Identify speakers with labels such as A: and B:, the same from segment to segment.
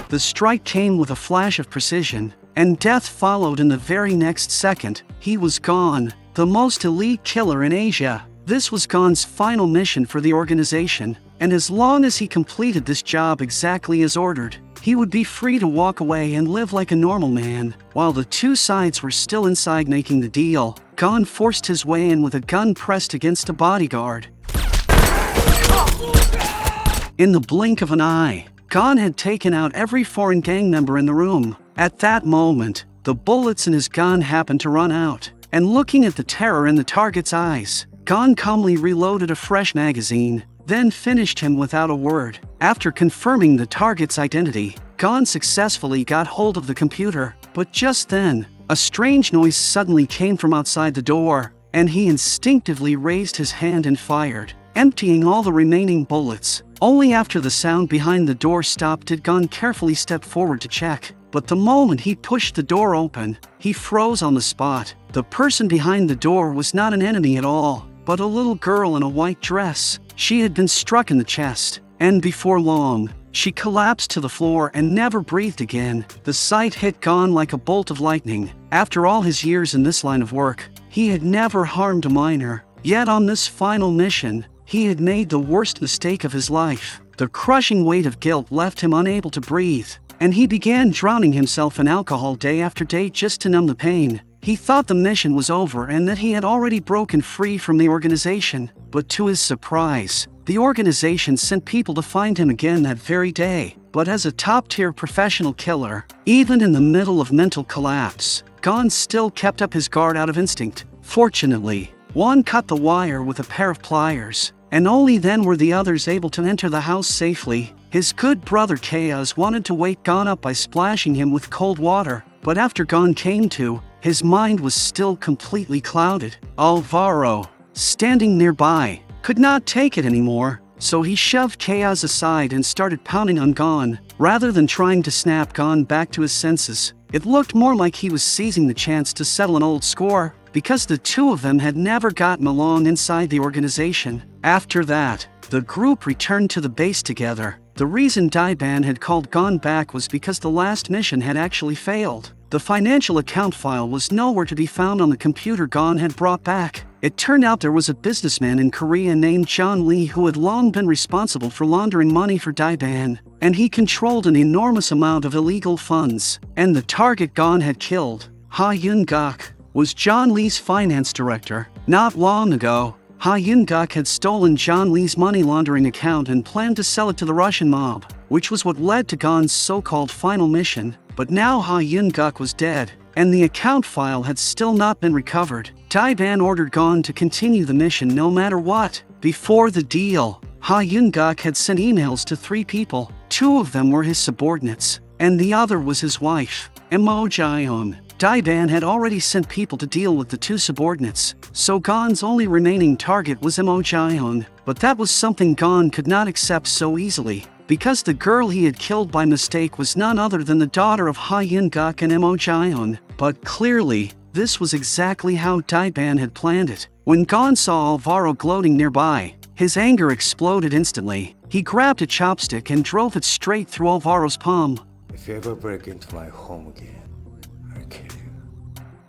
A: The strike came with a flash of precision, and death followed in the very next second. He was gone, the most elite killer in Asia. This was Gon's final mission for the organization, and as long as he completed this job exactly as ordered, he would be free to walk away and live like a normal man. While the two sides were still inside making the deal, Gon forced his way in with a gun pressed against a bodyguard. In the blink of an eye, Gon had taken out every foreign gang member in the room. At that moment, the bullets in his gun happened to run out, and looking at the terror in the target's eyes, Gon calmly reloaded a fresh magazine, then finished him without a word. After confirming the target's identity, Gon successfully got hold of the computer, but just then, a strange noise suddenly came from outside the door, and he instinctively raised his hand and fired, emptying all the remaining bullets. Only after the sound behind the door stopped did Gon carefully step forward to check. But the moment he pushed the door open, he froze on the spot. The person behind the door was not an enemy at all, but a little girl in a white dress. She had been struck in the chest, and before long, she collapsed to the floor and never breathed again. The sight hit Gon like a bolt of lightning. After all his years in this line of work, he had never harmed a minor. Yet on this final mission, he had made the worst mistake of his life. The crushing weight of guilt left him unable to breathe, and he began drowning himself in alcohol day after day just to numb the pain. He thought the mission was over and that he had already broken free from the organization, but to his surprise, the organization sent people to find him again that very day. But as a top-tier professional killer, even in the middle of mental collapse, Gon still kept up his guard out of instinct. Fortunately, one cut the wire with a pair of pliers, and only then were the others able to enter the house safely. His good brother Chaos wanted to wake Gon up by splashing him with cold water, but after Gon came to, his mind was still completely clouded. Alvaro, standing nearby, could not take it anymore, so he shoved Chaos aside and started pounding on Gon. Rather than trying to snap Gon back to his senses, it looked more like he was seizing the chance to settle an old score, because the two of them had never gotten along inside the organization. After that, the group returned to the base together. The reason Daiban had called Gon back was because the last mission had actually failed. The financial account file was nowhere to be found on the computer Gon had brought back. It turned out there was a businessman in Korea named John Lee who had long been responsible for laundering money for Daiban, and he controlled an enormous amount of illegal funds. And the target Gon had killed, Ha Yun-gak, was John Lee's finance director. Not long ago, Ha Yun-gak had stolen John Lee's money laundering account and planned to sell it to the Russian mob, which was what led to Gon's so-called final mission. But now Ha Yun-gak was dead, and the account file had still not been recovered. Daiban ordered Gon to continue the mission no matter what. Before the deal, Ha Yun-gak had sent emails to 3 people. 2 of them were his subordinates, and the other was his wife, Mo Ji-eun. Daiban had already sent people to deal with the 2 subordinates, so Gon's only remaining target was Mo Ji-eun. But that was something Gon could not accept so easily, because the girl he had killed by mistake was none other than the daughter of Ha Yun-gak and Mo Ji-eun. But clearly, this was exactly how Daiban had planned it. When Gon saw Alvaro gloating nearby, his anger exploded instantly. He grabbed a chopstick and drove it straight through Alvaro's palm.
B: If you ever break into my home again, I'll kill you.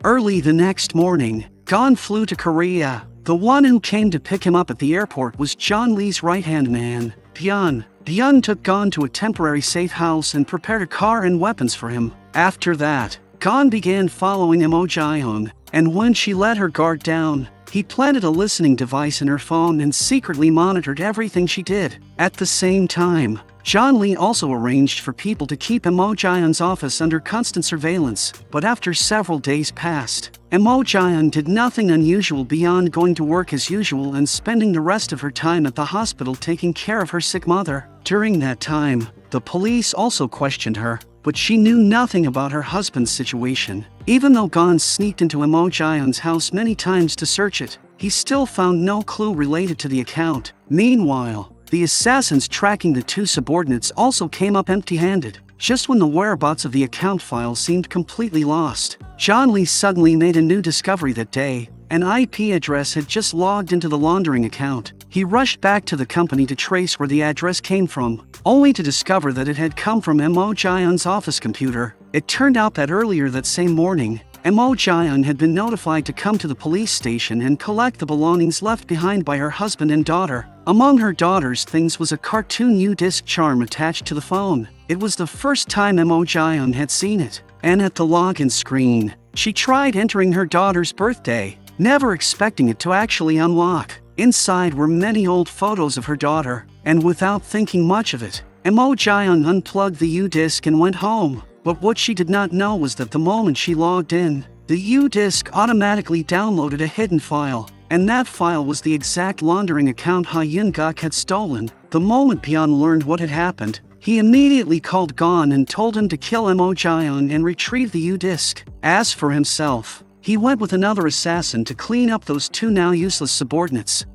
A: Early the next morning, Gon flew to Korea. The one who came to pick him up at the airport was John Lee's right-hand man, Byun. Byun took Gon to a temporary safe house and prepared a car and weapons for him. After that, Gon began following Mo Ji-eun, and when she let her guard down, he planted a listening device in her phone and secretly monitored everything she did. At the same time, John Lee also arranged for people to keep Mo Ji-eun's office under constant surveillance. But after several days passed, Mo Ji-eun did nothing unusual beyond going to work as usual and spending the rest of her time at the hospital taking care of her sick mother. During that time, the police also questioned her, but she knew nothing about her husband's situation. Even though Gon sneaked into Mo Ji-eun's house many times to search it, he still found no clue related to the account. Meanwhile, the assassins tracking the 2 subordinates also came up empty-handed. just when the whereabouts of the account file seemed completely lost. John Lee suddenly made a new discovery that day. An IP address had just logged into the laundering account. He rushed back to the company to trace where the address came from, only to discover that it had come from Mo Jaeon's office computer. It turned out that earlier that same morning, Mo Jaeon had been notified to come to the police station and collect the belongings left behind by her husband and daughter. Among her daughter's things was a cartoon U-disc charm attached to the phone. It was the first time Mo Jaeon had seen it, and at the login screen, she tried entering her daughter's birthday, never expecting it to actually unlock. Inside were many old photos of her daughter, and without thinking much of it, Mo Jaeon unplugged the U-disc and went home. But what she did not know was that the moment she logged in, the U-disc automatically downloaded a hidden file, and that file was the exact laundering account Ha Yun-gak had stolen. The moment Byun learned what had happened, he immediately called Gon and told him to kill Mo Jaeon and retrieve the U-disc. As for himself, he went with another assassin to clean up those two now useless subordinates.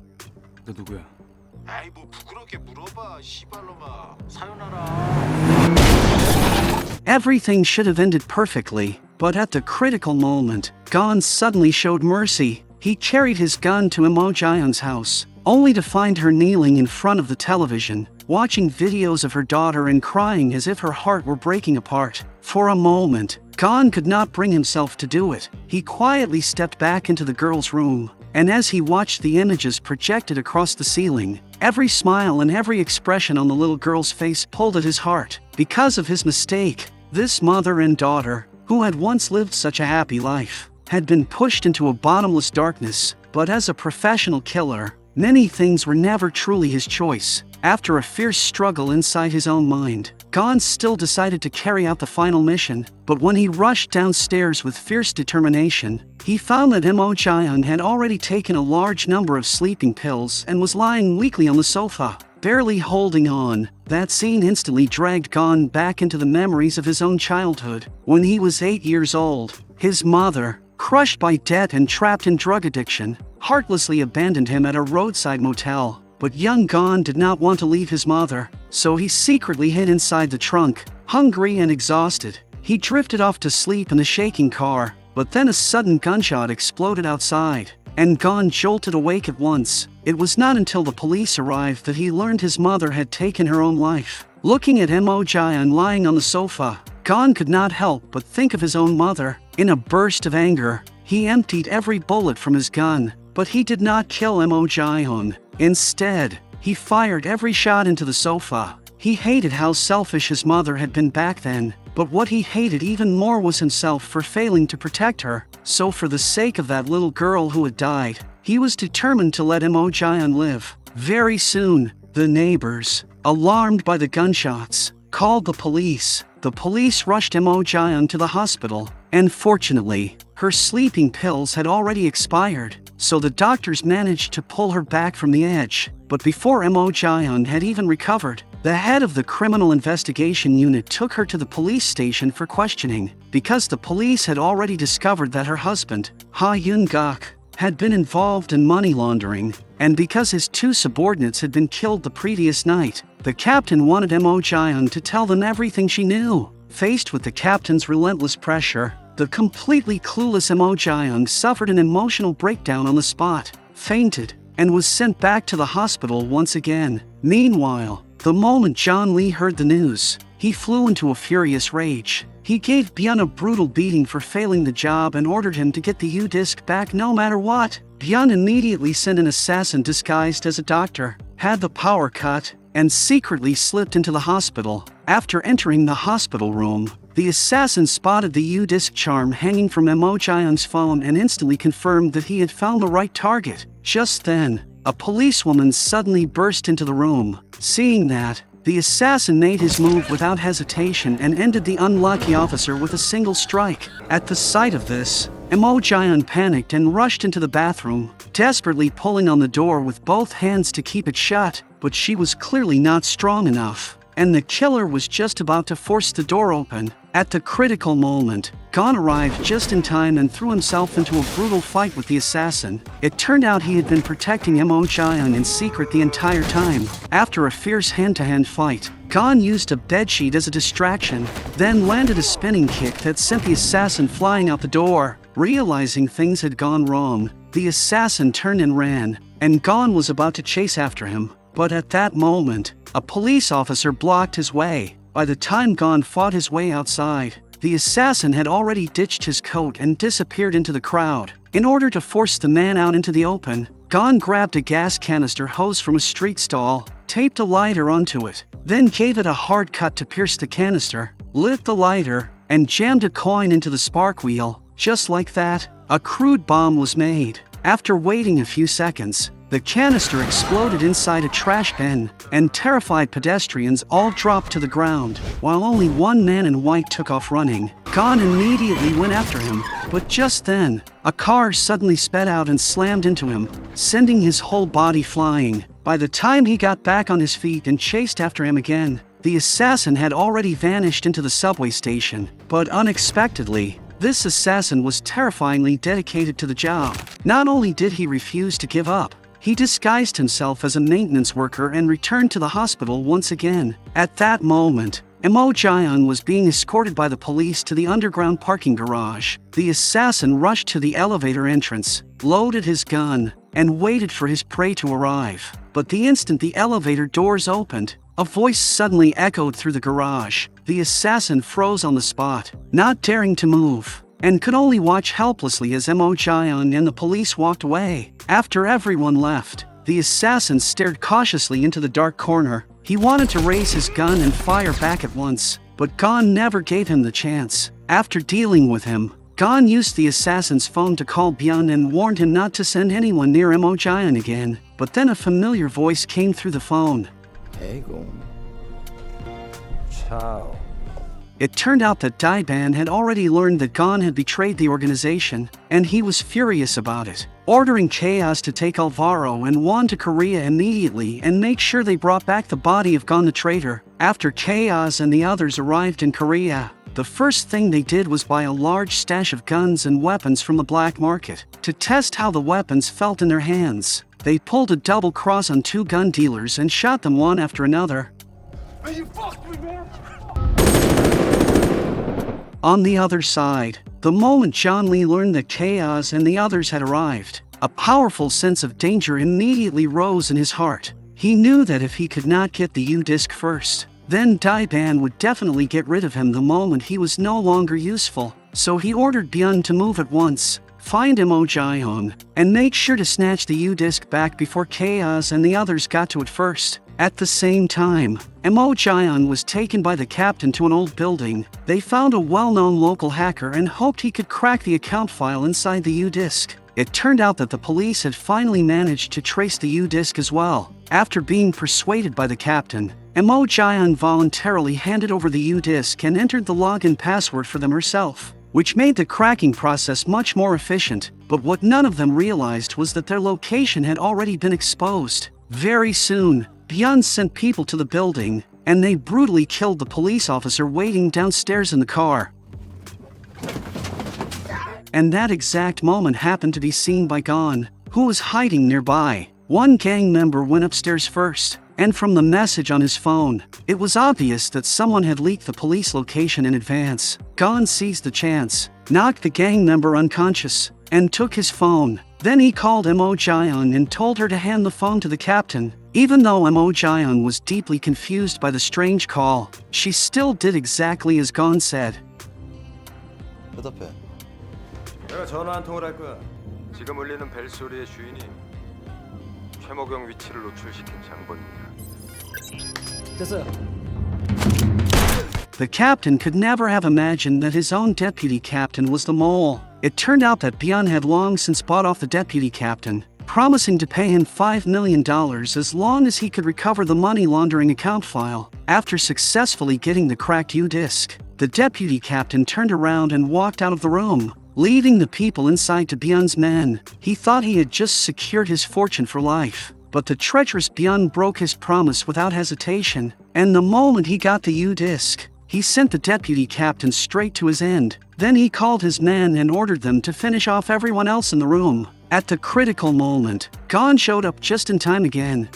B: 너 누구야?
C: 아이 뭐 부끄럽게 물어봐 씨발놈아
A: Everything should have ended perfectly, but at the critical moment, Gon suddenly showed mercy. He carried his gun to Mo Jaeon's house, only to find her kneeling in front of the television, watching videos of her daughter and crying as if her heart were breaking apart. For a moment, Gon could not bring himself to do it. He quietly stepped back into the girl's room, and as he watched the images projected across the ceiling, every smile and every expression on the little girl's face pulled at his heart. Because of his mistake, this mother and daughter, who had once lived such a happy life, had been pushed into a bottomless darkness. But as a professional killer, many things were never truly his choice. After a fierce struggle inside his own mind, Gon still decided to carry out the final mission, but when he rushed downstairs with fierce determination, he found that Mo Jaeon had already taken a large number of sleeping pills and was lying weakly on the sofa, barely holding on. That scene instantly dragged Gon back into the memories of his own childhood. When he was 8 years old, his mother, crushed by debt and trapped in drug addiction, heartlessly abandoned him at a roadside motel. But young Gon did not want to leave his mother, so he secretly hid inside the trunk. Hungry and exhausted, he drifted off to sleep in a shaking car, but then a sudden gunshot exploded outside, and Gon jolted awake at once. It was not until the police arrived that he learned his mother had taken her own life. Looking at Mo Jaeon lying on the sofa, Gon could not help but think of his own mother. In a burst of anger, he emptied every bullet from his gun, but he did not kill Mo Jaeon. Instead, he fired every shot into the sofa. He hated how selfish his mother had been back then, but what he hated even more was himself for failing to protect her. So for the sake of that little girl who had died, he was determined to let Mo Jaeon live. Very soon, the neighbors, alarmed by the gunshots, called the police. The police rushed Mo Jaeon to the hospital, and fortunately, her sleeping pills had already expired, so the doctors managed to pull her back from the edge. But before Mo Jaeon had even recovered, the head of the criminal investigation unit took her to the police station for questioning, because the police had already discovered that her husband, Ha Yun-gak, had been involved in money laundering, and because his two subordinates had been killed the previous night. The captain wanted Mo Jaeon to tell them everything she knew. Faced with the captain's relentless pressure, the completely clueless Mo Jaeon suffered an emotional breakdown on the spot, fainted, and was sent back to the hospital once again. Meanwhile, the moment John Lee heard the news, he flew into a furious rage. He gave Byun a brutal beating for failing the job and ordered him to get the U-disc back no matter what. Byun immediately sent an assassin disguised as a doctor, had the power cut, and secretly slipped into the hospital. After entering the hospital room, the assassin spotted the U-disc charm hanging from Mo Jaeon's phone and instantly confirmed that he had found the right target. Just then, a policewoman suddenly burst into the room. Seeing that, the assassin made his move without hesitation and ended the unlucky officer with a single strike. At the sight of this, Mo Jaeon panicked and rushed into the bathroom, desperately pulling on the door with both hands to keep it shut, but she was clearly not strong enough. and the killer was just about to force the door open. At the critical moment, Gon arrived just in time and threw himself into a brutal fight with the assassin. It turned out he had been protecting Mo Jian in secret the entire time. After a fierce hand-to-hand fight, Gon used a bedsheet as a distraction, then landed a spinning kick that sent the assassin flying out the door. Realizing things had gone wrong, the assassin turned and ran, and Gon was about to chase after him. But at that moment, a police officer blocked his way. By the time Gon fought his way outside, the assassin had already ditched his coat and disappeared into the crowd. In order to force the man out into the open, Gon grabbed a gas canister hose from a street stall, taped a lighter onto it, then gave it a hard cut to pierce the canister, lit the lighter, and jammed a coin into the spark wheel. Just like that, a crude bomb was made. After waiting a few seconds, the canister exploded inside a trash bin, and terrified pedestrians all dropped to the ground. While only one man in white took off running, Gon immediately went after him. But just then, a car suddenly sped out and slammed into him, sending his whole body flying. By the time he got back on his feet and chased after him again, the assassin had already vanished into the subway station. But unexpectedly, this assassin was terrifyingly dedicated to the job. Not only did he refuse to give up, he disguised himself as a maintenance worker and returned to the hospital once again. At that moment, Mo Jian was being escorted by the police to the underground parking garage. The assassin rushed to the elevator entrance, loaded his gun, and waited for his prey to arrive. But the instant the elevator doors opened, a voice suddenly echoed through the garage. The assassin froze on the spot, not daring to move, and could only watch helplessly as Mo Jian and the police walked away. After everyone left, the assassin stared cautiously into the dark corner. He wanted to raise his gun and fire back at once, but Gon never gave him the chance. After dealing with him, Gon used the assassin's phone to call Byun and warned him not to send anyone near Mo Jian again. But then a familiar voice came through the phone.
B: Hey, Gon. Ciao.
A: It turned out that Daiban had already learned that Gon had betrayed the organization, and he was furious about it, ordering Chaos to take Alvaro and Juan to Korea immediately and make sure they brought back the body of Gon the traitor. After Chaos and the others arrived in Korea, the first thing they did was buy a large stash of guns and weapons from the black market. To test how the weapons felt in their hands, they pulled a double cross on two gun dealers and shot them one after another.
C: You fucked me, man.
A: On the other side, the moment John Lee learned that Chaos and the others had arrived, a powerful sense of danger immediately rose in his heart. He knew that if he could not get the U-disc first, then Daiban would definitely get rid of him the moment he was no longer useful. So he ordered Byun to move at once, find Mo Jian, and make sure to snatch the U-disc back before Chaos and the others got to it first. At the same time, Mo Jian was taken by the captain to an old building. They found a well-known local hacker and hoped he could crack the account file inside the U-disc. It turned out that the police had finally managed to trace the U-disc as well. After being persuaded by the captain, Mo Jian voluntarily handed over the U-disc and entered the login password for them herself, which made the cracking process much more efficient. But what none of them realized was that their location had already been exposed. Very soon, Byun sent people to the building, and they brutally killed the police officer waiting downstairs in the car. And that exact moment happened to be seen by Gon, who was hiding nearby. One gang member went upstairs first, and from the message on his phone, it was obvious that someone had leaked the police location in advance. Gon seized the chance, knocked the gang member unconscious, and took his phone. Then he called Mo Jian and told her to hand the phone to the captain. Even though Mo Jian was deeply confused by the strange call, she still did exactly as Gon said.
B: 대답해.
C: 내가 전화 한 통을 할 거야. 지금 울리는 벨소리의 주인이 최모경 위치를 노출시킨 장본인이야.
B: 됐어요.
A: The captain could never have imagined that his own deputy captain was the mole. It turned out that Byun had long since bought off the deputy captain, promising to pay him $5 million as long as he could recover the money laundering account file. After successfully getting the cracked U-disc, the deputy captain turned around and walked out of the room, leaving the people inside to Byun's men. He thought he had just secured his fortune for life. but the treacherous Byun broke his promise without hesitation, and the moment he got the U-disc, he sent the deputy captain straight to his end. Then he called his men and ordered them to finish off everyone else in the room. At the critical moment, Gon showed up just in time again.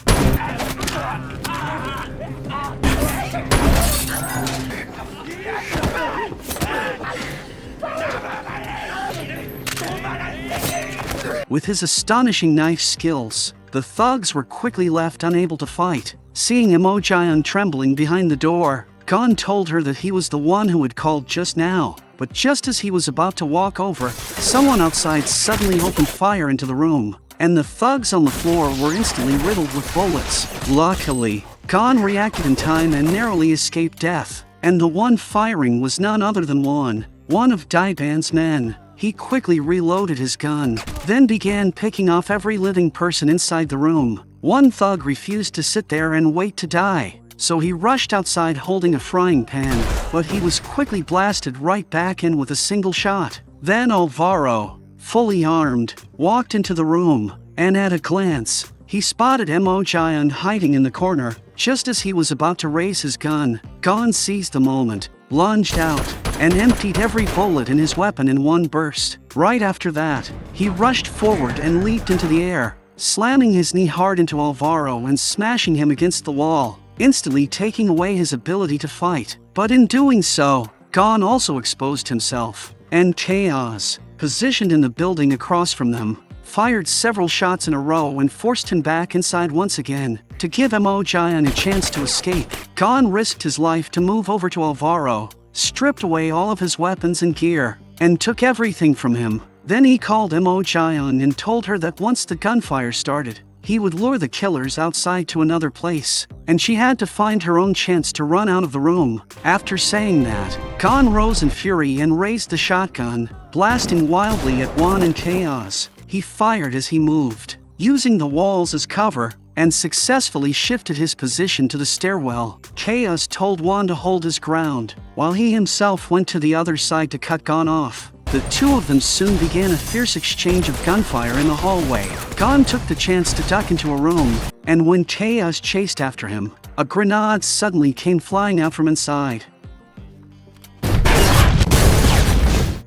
A: With his astonishing knife skills, the thugs were quickly left unable to fight. Seeing Imojion trembling behind the door, Gon told her that he was the one who had called just now. But just as he was about to walk over, someone outside suddenly opened fire into the room, and the thugs on the floor were instantly riddled with bullets. Luckily, Gon reacted in time and narrowly escaped death, and the one firing was none other than one of Daiban's men. He quickly reloaded his gun, then began picking off every living person inside the room. One thug refused to sit there and wait to die, so he rushed outside holding a frying pan, but he was quickly blasted right back in with a single shot. Then Alvaro, fully armed, walked into the room, and at a glance, he spotted Imojion hiding in the corner. Just as he was about to raise his gun, Gon seized the moment, lunged out, and emptied every bullet in his weapon in one burst. Right after that, he rushed forward and leaped into the air, slamming his knee hard into Alvaro and smashing him against the wall, instantly taking away his ability to fight. But in doing so, Gon also exposed himself, and Chaos, positioned in the building across from them, fired several shots in a row and forced him back inside once again. To give Imojion a chance to escape, Gon risked his life to move over to Alvaro, stripped away all of his weapons and gear, and took everything from him. Then he called Imojion and told her that once the gunfire started, he would lure the killers outside to another place, and she had to find her own chance to run out of the room. After saying that, Gon rose in fury and raised the shotgun, blasting wildly at Juan and Chaos. He fired as he moved, using the walls as cover, and successfully shifted his position to the stairwell. Chaos told Juan to hold his ground, while he himself went to the other side to cut Gon off. The two of them soon began a fierce exchange of gunfire in the hallway. Gon took the chance to duck into a room, and when Chaos chased after him, a grenade suddenly came flying out from inside.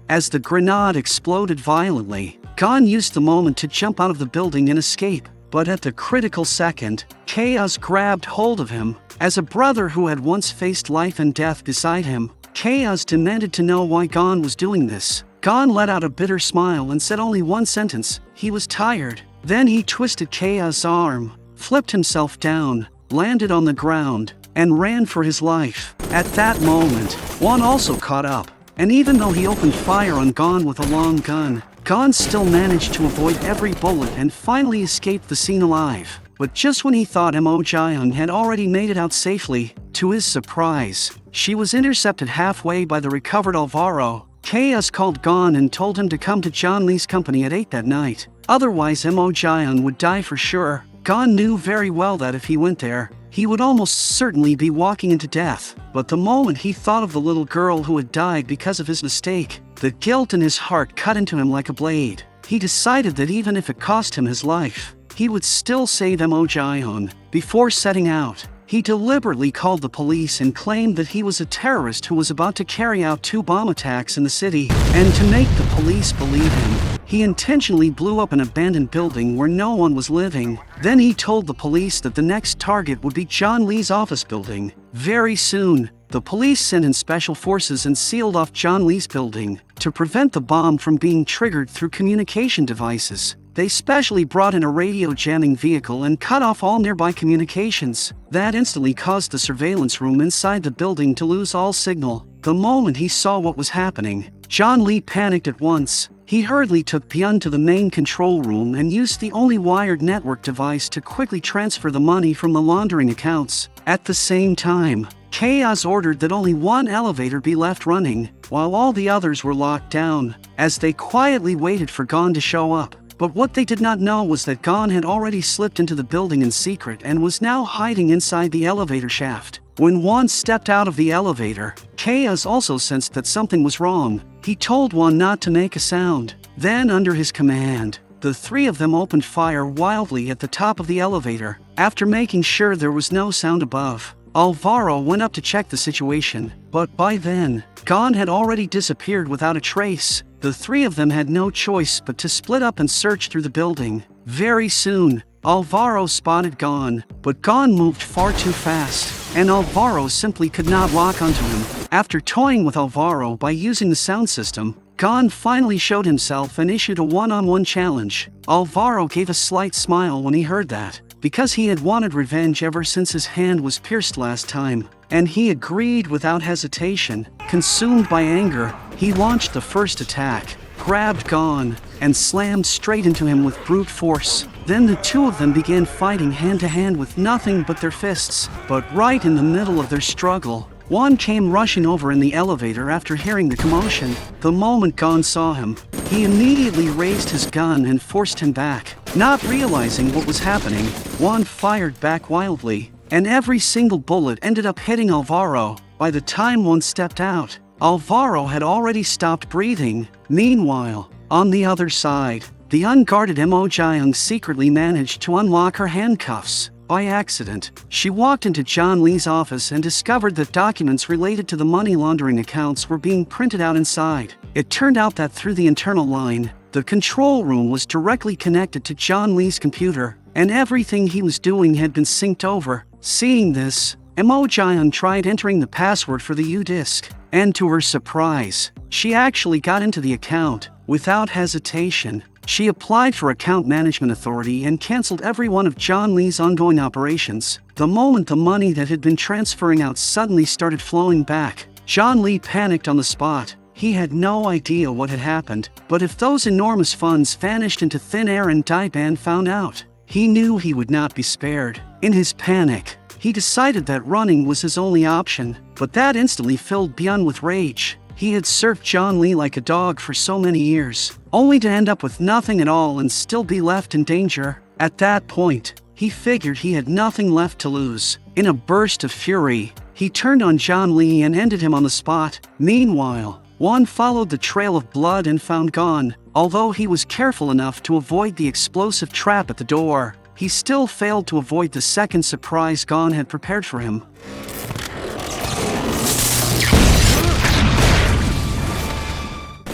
A: As the grenade exploded violently, Gon used the moment to jump out of the building and escape. But at the critical second, Chaos grabbed hold of him. As a brother who had once faced life and death beside him, Chaos demanded to know why Gon was doing this. Gon let out a bitter smile and said only one sentence: he was tired. Then he twisted Chaos' arm, flipped himself down, landed on the ground, and ran for his life. At that moment, Juan also caught up, and even though he opened fire on Gon with a long gun, Gon still managed to avoid every bullet and finally escaped the scene alive. But just when he thought Imojion had already made it out safely, to his surprise, she was intercepted halfway by the recovered Alvaro. Chaos called Gon and told him to come to John Lee's company at 8 that night. Otherwise Imojion would die for sure. Gon knew very well that if he went there, he would almost certainly be walking into death. But the moment he thought of the little girl who had died because of his mistake, the guilt in his heart cut into him like a blade. He decided that even if it cost him his life, he would still save Imojion. Before setting out, he deliberately called the police and claimed that he was a terrorist who was about to carry out 2 bomb attacks in the city. And to make the police believe him, he intentionally blew up an abandoned building where no one was living. Then he told the police that the next target would be John Lee's office building. Very soon, the police sent in special forces and sealed off John Lee's building to prevent the bomb from being triggered through communication devices. They specially brought in a radio jamming vehicle and cut off all nearby communications. That instantly caused the surveillance room inside the building to lose all signal. The moment he saw what was happening, John Lee panicked at once. He hurriedly took Byun to the main control room and used the only wired network device to quickly transfer the money from the laundering accounts. At the same time, Chaos ordered that only one elevator be left running, while all the others were locked down, as they quietly waited for Gon to show up. But what they did not know was that Gon had already slipped into the building in secret and was now hiding inside the elevator shaft. When Juan stepped out of the elevator, Chaos also sensed that something was wrong. He told Juan not to make a sound. Then, under his command, the three of them opened fire wildly at the top of the elevator. After making sure there was no sound above, Alvaro went up to check the situation, but by then, Gon had already disappeared without a trace. The three of them had no choice but to split up and search through the building. Very soon, Alvaro spotted Gon, but Gon moved far too fast, and Alvaro simply could not lock onto him. After toying with Alvaro by using the sound system, Gon finally showed himself and issued a one-on-one challenge. Alvaro gave a slight smile when he heard that, because he had wanted revenge ever since his hand was pierced last time, and he agreed without hesitation. Consumed by anger, he launched the first attack, grabbed Gon, and slammed straight into him with brute force. Then the two of them began fighting hand-to-hand with nothing but their fists. But right in the middle of their struggle, one came rushing over in the elevator after hearing the commotion. The moment Gon saw him, he immediately raised his gun and forced him back. Not realizing what was happening, Juan fired back wildly, and every single bullet ended up hitting Alvaro. By the time one stepped out, Alvaro had already stopped breathing. Meanwhile, on the other side, the unguarded Mo Jiang secretly managed to unlock her handcuffs. By accident, she walked into John Lee's office and discovered that documents related to the money laundering accounts were being printed out inside. It turned out that through the internal line, the control room was directly connected to John Lee's computer, and everything he was doing had been synced over. Seeing this, Mo Jiang tried entering the password for the U-Disk, and to her surprise, she actually got into the account. Without hesitation, she applied for account management authority and canceled every one of John Lee's ongoing operations. The moment the money that had been transferring out suddenly started flowing back, John Lee panicked on the spot. He had no idea what had happened, but if those enormous funds vanished into thin air and Daiban found out, he knew he would not be spared. In his panic, he decided that running was his only option, but that instantly filled Byun with rage. He had served John Lee like a dog for so many years, only to end up with nothing at all and still be left in danger. At that point, he figured he had nothing left to lose. In a burst of fury, he turned on John Lee and ended him on the spot. Meanwhile, Juan followed the trail of blood and found Gon. Although he was careful enough to avoid the explosive trap at the door, he still failed to avoid the second surprise Gon had prepared for him.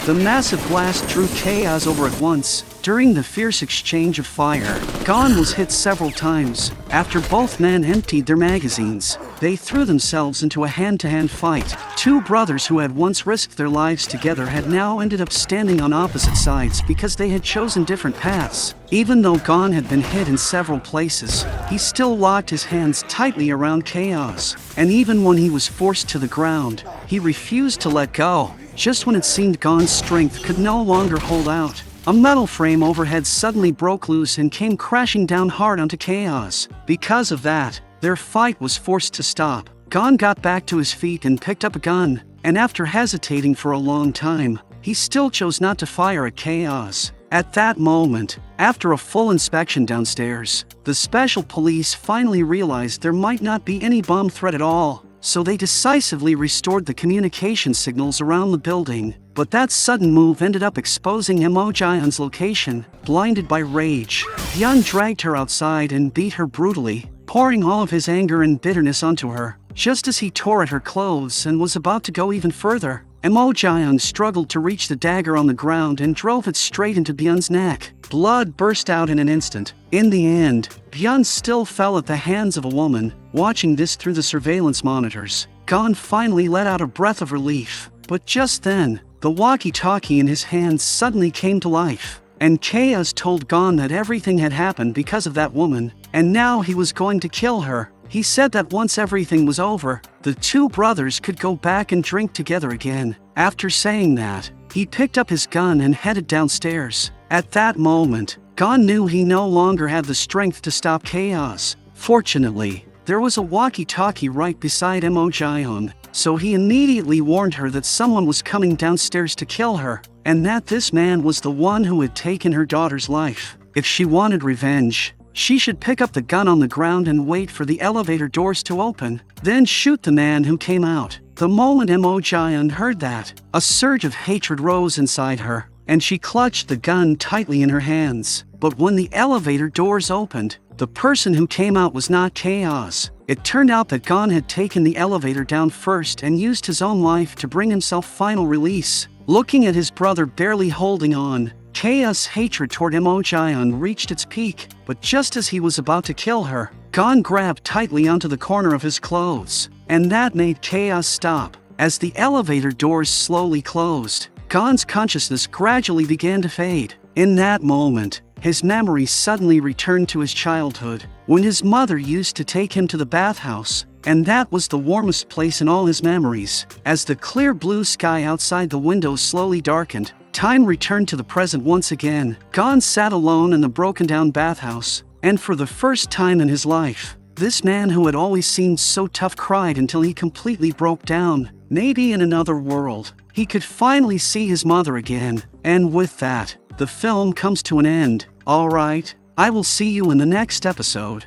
A: The massive blast drew chaos over at once. During the fierce exchange of fire, Gon was hit several times. After both men emptied their magazines, they threw themselves into a hand-to-hand fight. Two brothers who had once risked their lives together had now ended up standing on opposite sides because they had chosen different paths. Even though Gon had been hit in several places, he still locked his hands tightly around Chaos. And even when he was forced to the ground, he refused to let go. Just when it seemed Gon's strength could no longer hold out, a metal frame overhead suddenly broke loose and came crashing down hard onto Chaos. Because of that, their fight was forced to stop. Gon got back to his feet and picked up a gun, and after hesitating for a long time, he still chose not to fire at Chaos. At that moment, after a full inspection downstairs, the special police finally realized there might not be any bomb threat at all. So they decisively restored the communication signals around the building. But that sudden move ended up exposing Mo Jian's location. Blinded by rage, Byun dragged her outside and beat her brutally, pouring all of his anger and bitterness onto her. Just as he tore at her clothes and was about to go even further, Mo Jian struggled to reach the dagger on the ground and drove it straight into Byun's neck. Blood burst out in an instant. In the end, Byun still fell at the hands of a woman. Watching this through the surveillance monitors, Gon finally let out a breath of relief. But just then, the walkie-talkie in his hands suddenly came to life, and Chaos told Gon that everything had happened because of that woman, and now he was going to kill her. He said that once everything was over, the two brothers could go back and drink together again. After saying that, he picked up his gun and headed downstairs. At that moment, Gon knew he no longer had the strength to stop Chaos. Fortunately, there was a walkie-talkie right beside Mo Jian, so he immediately warned her that someone was coming downstairs to kill her, and that this man was the one who had taken her daughter's life. If she wanted revenge, she should pick up the gun on the ground and wait for the elevator doors to open, then shoot the man who came out. The moment Mo Jian heard that, a surge of hatred rose inside her. and she clutched the gun tightly in her hands. But when the elevator doors opened, the person who came out was not Chaos. It turned out that Gon had taken the elevator down first and used his own life to bring himself final release. Looking at his brother barely holding on, Chaos' hatred toward Imojion reached its peak, but just as he was about to kill her, Gon grabbed tightly onto the corner of his clothes, and that made Chaos stop. As the elevator doors slowly closed, Gon's consciousness gradually began to fade. In that moment, his memories suddenly returned to his childhood, when his mother used to take him to the bathhouse, and that was the warmest place in all his memories. As the clear blue sky outside the window slowly darkened, time returned to the present once again. Gon sat alone in the broken-down bathhouse, and for the first time in his life, this man who had always seemed so tough cried until he completely broke down. Maybe in another world, he could finally see his mother again. And with that, the film comes to an end. Alright, I will see you in the next episode.